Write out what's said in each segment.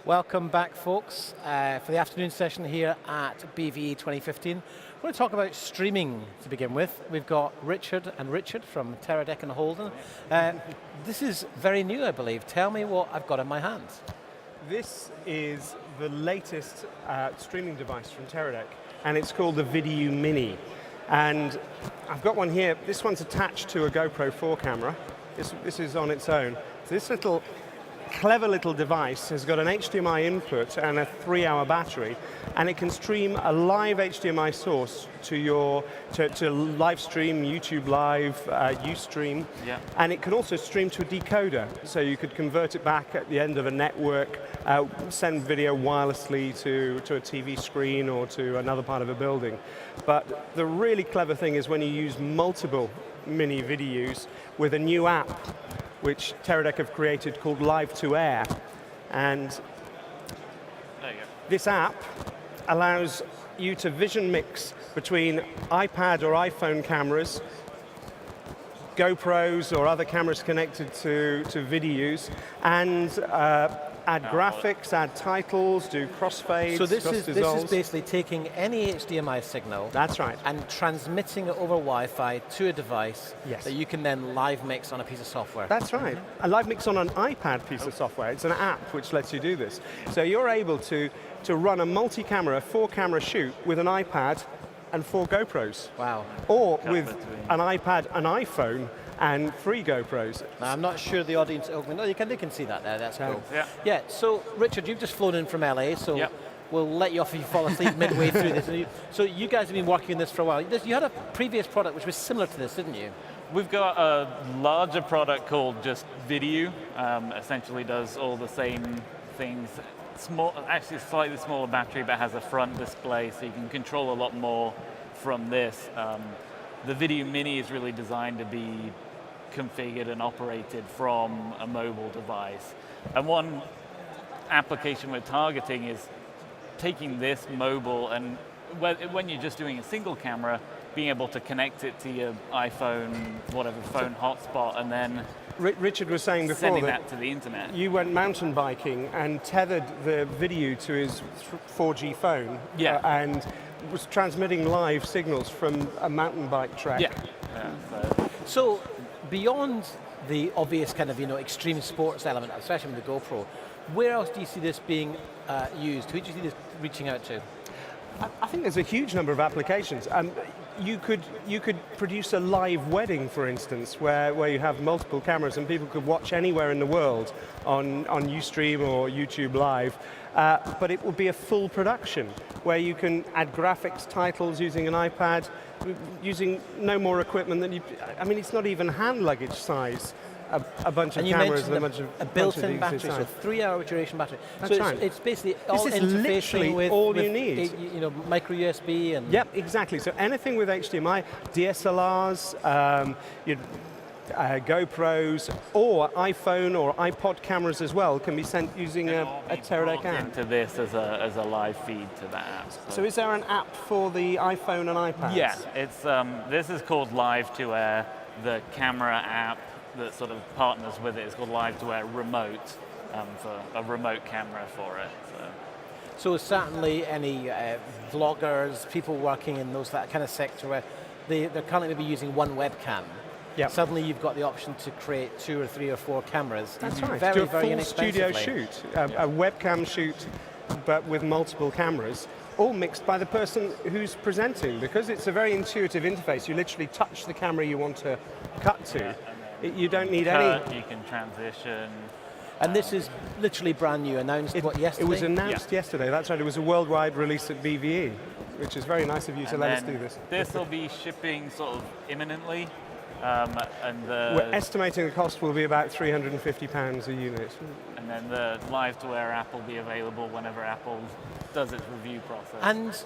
Welcome back, folks, for the afternoon session here at BVE 2015. We're going to talk about streaming to begin with. We've got Richard and Richard from Teradek and Holdan. This is very new, I believe. Tell me what I've got in my hands. This is the latest streaming device from Teradek, and it's called the VideoMini. Mini. And I've got one here. This one's attached to a GoPro 4 camera. This is on its own. So this clever little device has got an HDMI input and a 3-hour battery, and it can stream a live HDMI source to live stream, YouTube Live, Ustream, and it can also stream to a decoder, so you could convert it back at the end of a network, send video wirelessly to a TV screen or to another part of a building. But the really clever thing is when you use multiple mini videos with a new app which Teradek have created called Live to Air. And this app allows you to vision mix between iPad or iPhone cameras, GoPros or other cameras connected to videos, and add graphics, add titles, do crossfades, so this is basically taking any HDMI signal. That's right. And transmitting it over Wi-Fi to a device that you can then live mix on a piece of software. That's right. A live mix on an iPad piece of software. It's an app which lets you do this. So you're able to run a multi-camera, 4-camera shoot with an iPad and 4 GoPros. Wow. Or with an iPad, an iPhone, and 3 GoPros. Now, I'm not sure the audience, they can see that there, that's cool. Yeah. So Richard, you've just flown in from LA, so we'll let you off if you fall asleep midway through this. So you guys have been working on this for a while. You had a previous product which was similar to this, didn't you? We've got a larger product called just Video, essentially does all the same things. Actually slightly smaller battery, but has a front display, so you can control a lot more from this. The Video Mini is really designed to be configured and operated from a mobile device. And one application we're targeting is taking this mobile and when you're just doing a single camera, being able to connect it to your iPhone, whatever phone hotspot, and then Richard was saying before sending that to the internet. You went mountain biking and tethered the video to his 4G phone and was transmitting live signals from a mountain bike track. So beyond the obvious kind of extreme sports element, especially with the GoPro, where else do you see this being used? Who do you see this reaching out to? I think there's a huge number of applications. You could produce a live wedding, for instance, where you have multiple cameras and people could watch anywhere in the world on Ustream or YouTube Live, but it will be a full production where you can add graphics, titles using an iPad, using no more equipment than it's not even hand luggage size. A bunch of cameras and a built-in battery, so 3-hour duration battery. That's right. It's basically all this is interfacing literally with all you need. Micro USB and. Yep, exactly. So anything with HDMI, DSLRs, GoPros, or iPhone or iPod cameras as well can be sent using a Teradek app. Into this as a live feed to that app. So is there an app for the iPhone and iPads? Yeah, it's this is called Live to Air. The camera app that sort of partners with it is called Live to Air Remote, for a remote camera for it. So certainly any vloggers, people working in that kind of sector where they're currently maybe using one webcam. Suddenly you've got the option to create 2 or 3 or 4 cameras. That's right. Very, do a very full studio shoot, a webcam shoot, but with multiple cameras, all mixed by the person who's presenting, because it's a very intuitive interface. You literally touch the camera you want to cut to. You don't need any. You can transition. And this is literally brand new, announced yesterday? It was announced yesterday, that's right. It was a worldwide release at BVE, which is very nice of you to let us do this. This will be shipping sort of imminently. We're estimating the cost will be about £350 a unit. And then the Live to Air app will be available whenever Apple does its review process. And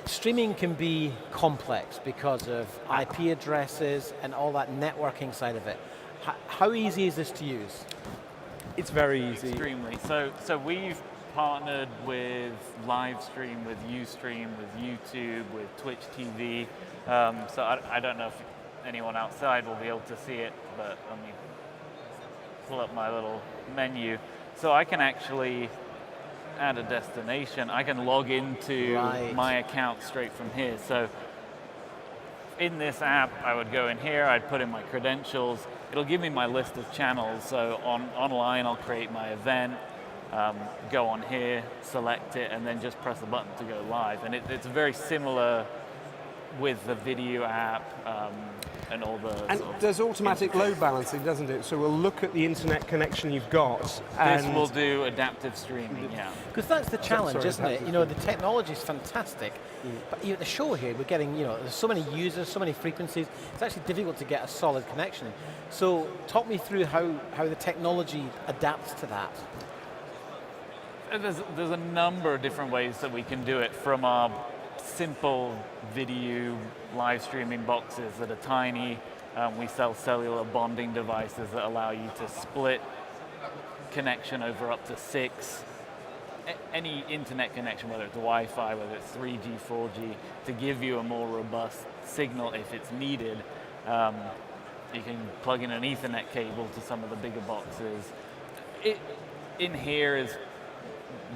streaming can be complex because of IP addresses and all that networking side of it. How easy is this to use? It's very easy. Extremely. So we've partnered with Livestream, with Ustream, with YouTube, with Twitch TV. So I don't know if anyone outside will be able to see it, but let me pull up my little menu. So I can actually add a destination. I can log into my account straight from here. So in this app, I would go in here, I'd put in my credentials. It'll give me my list of channels. So online, I'll create my event, go on here, select it, and then just press a button to go live. And it's very similar with the video app and all the... And there's automatic load balancing, doesn't it? So we'll look at the internet connection you've got. This will do adaptive streaming, yeah. Because that's the challenge, isn't it? You know, the technology is fantastic, but at the show here, we're getting, you know, there's so many users, so many frequencies, it's actually difficult to get a solid connection. So talk me through how the technology adapts to that. There's a number of different ways that we can do it, from our simple video live streaming boxes that are tiny. We sell cellular bonding devices that allow you to split connection over up to 6. Any internet connection, whether it's Wi-Fi, whether it's 3G, 4G, to give you a more robust signal if it's needed. You can plug in an Ethernet cable to some of the bigger boxes. In here is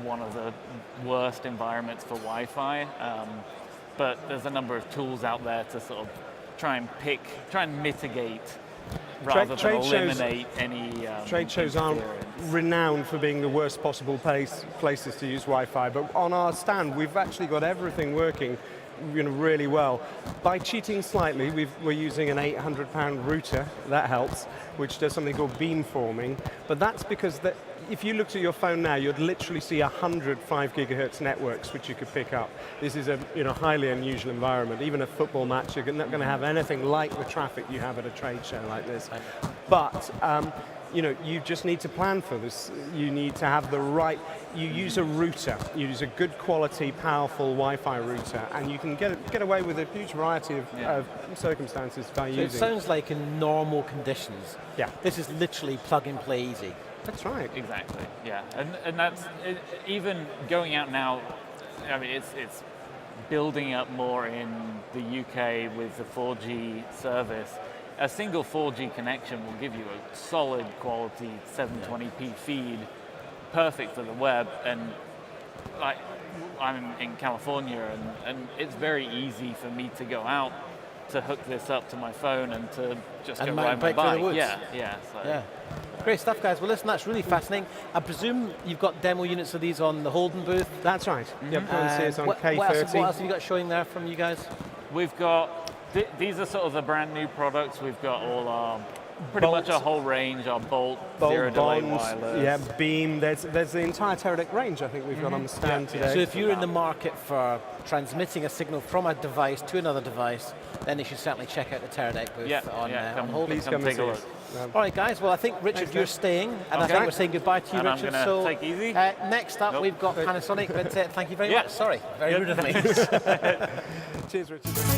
one of the worst environments for Wi-Fi, but there's a number of tools out there to sort of try and mitigate rather than eliminate any trade shows aren't renowned for being the worst possible places to use Wi-Fi, but on our stand we've actually got everything working, you know, really well. By cheating slightly, we're using an £800 router, that helps, which does something called beamforming, but that's because if you looked at your phone now, you'd literally see 100 5 gigahertz networks which you could pick up. This is a highly unusual environment. Even a football match, you're not going to have anything like the traffic you have at a trade show like this. But you just need to plan for this. You need to have the right. You use a router. You use a good quality, powerful Wi-Fi router, and you can get away with a huge variety of circumstances by using. It sounds like in normal conditions. Yeah. This is literally plug and play easy. That's right. Exactly. Yeah, and that's even going out now. I mean, it's building up more in the UK with the 4G service. A single 4G connection will give you a solid quality 720p feed, perfect for the web. And like, I'm in California, and it's very easy for me to go out to hook this up to my phone and to just go ride my bike. Yeah. Great stuff, guys. Well, listen, that's really fascinating. I presume you've got demo units of these on the Holden booth. That's right. Mm-hmm. Yep, on on K30. What else have you got showing there from you guys? We've got, these are sort of the brand new products. We've got all our, pretty much our whole range, our Bolt zero delay wireless. Yeah, Beam. There's the entire Teradek range I think we've got on the stand today. So if you're in the market for transmitting a signal from a device to another device, then you should certainly check out the Teradek booth on Holden. Please come take a look. All right, guys. Well, I think, Richard, you're staying, and I think we're saying goodbye to you, Richard. I'm going to take easy. Next up, we've got Panasonic, but thank you very much. Sorry, very rude of me. Cheers, Richard.